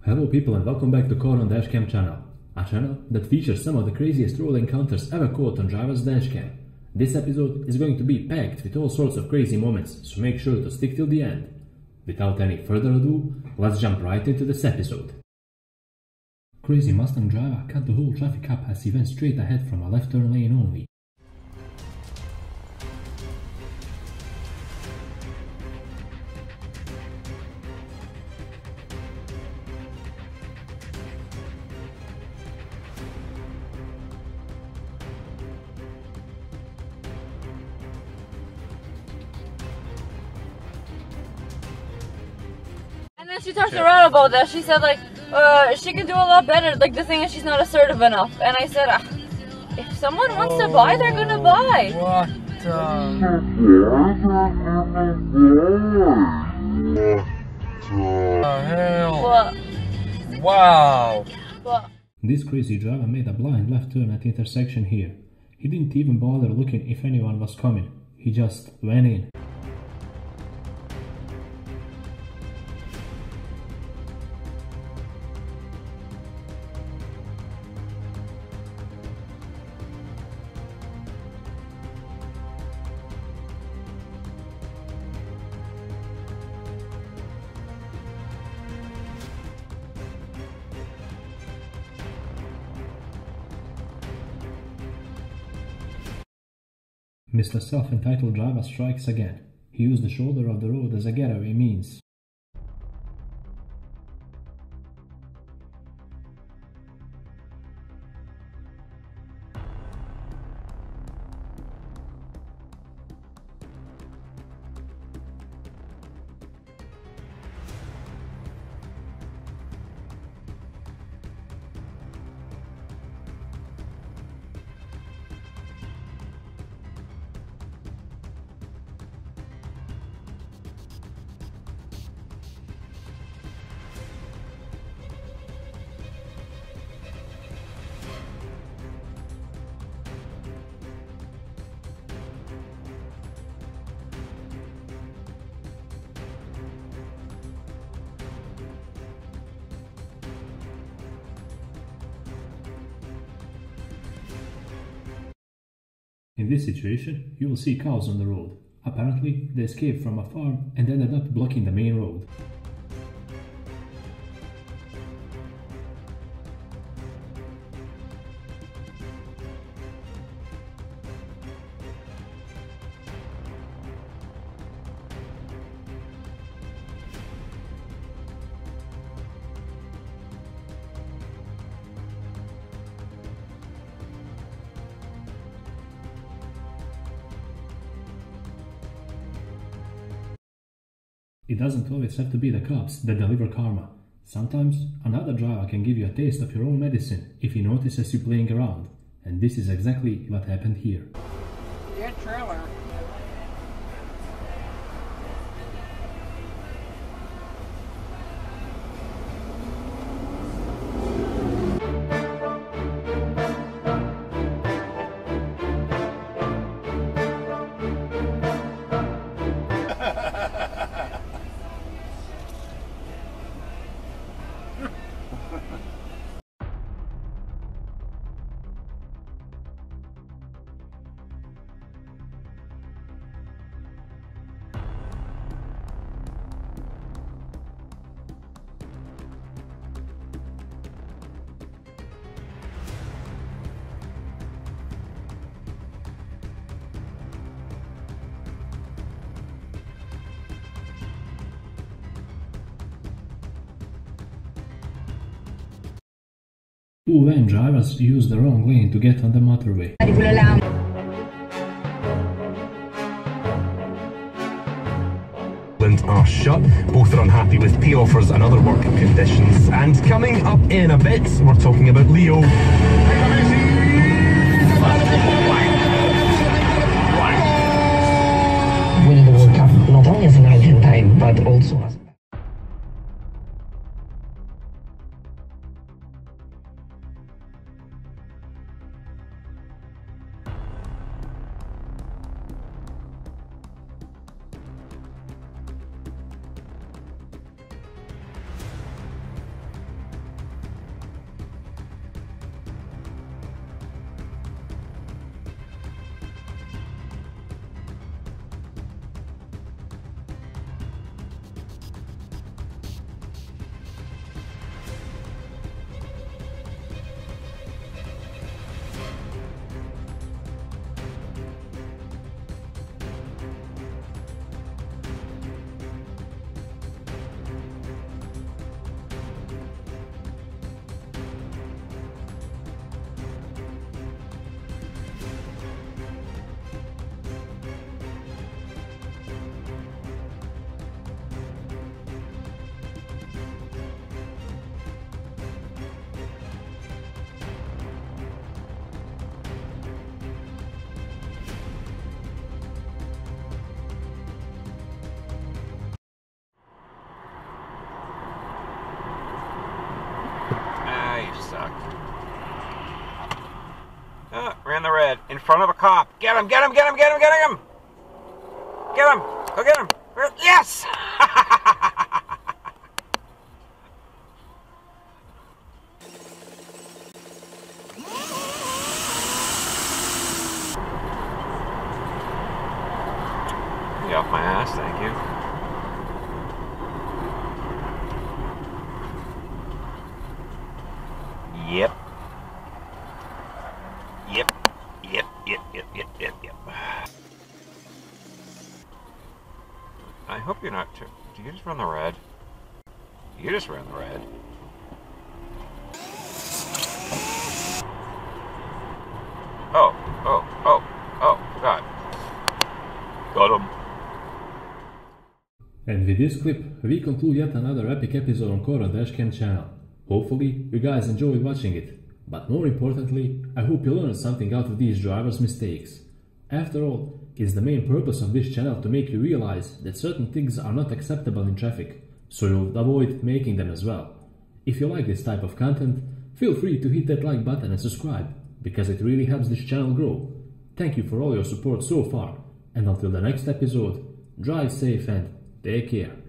Hello people and welcome back to Caught on Dashcam channel, a channel that features some of the craziest road encounters ever caught on driver's dashcam. This episode is going to be packed with all sorts of crazy moments, so make sure to stick till the end. Without any further ado, let's jump right into this episode. Crazy Mustang driver cut the whole traffic up as he went straight ahead from a left turn lane only. And then she talked to Rhode about that. She said like, she can do a lot better. Like the thing is, she's not assertive enough. And I said, if someone wants to buy, they're gonna buy. What the hell? What? Wow. What? This crazy driver made a blind left turn at the intersection here. He didn't even bother looking if anyone was coming. He just went in. Mr. Self-entitled driver strikes again. He used the shoulder of the road as a getaway means. In this situation, you will see cows on the road. Apparently, they escaped from a farm and ended up blocking the main road. It doesn't always have to be the cops that deliver karma. Sometimes another driver can give you a taste of your own medicine if he notices you playing around. And this is exactly what happened here. Yeah, trailer. Two van drivers used the wrong lane to get on the motorway. Are shut. Both are unhappy with pay offers and other working conditions. And coming up in a bit, we're talking about Leo. Winning the World Cup not only as an Argentine but also as in front of a cop. Get him, get him, get him, get him, get him! Get him! Go get him! Yes! Get off my ass, thank you. Yep. Yep. Yep. Yep. Yep. Yep. Yep. Yep. I hope you're not too. Do you just run the red? You just ran the red. Oh. Oh. Oh. Oh. God. Got him. And with this clip, we conclude yet another epic episode on Core Dashcam channel. Hopefully, you guys enjoyed watching it. But more importantly, I hope you learned something out of these drivers' mistakes. After all, it's the main purpose of this channel to make you realize that certain things are not acceptable in traffic, so you'll avoid making them as well. If you like this type of content, feel free to hit that like button and subscribe, because it really helps this channel grow. Thank you for all your support so far, and until the next episode, drive safe and take care.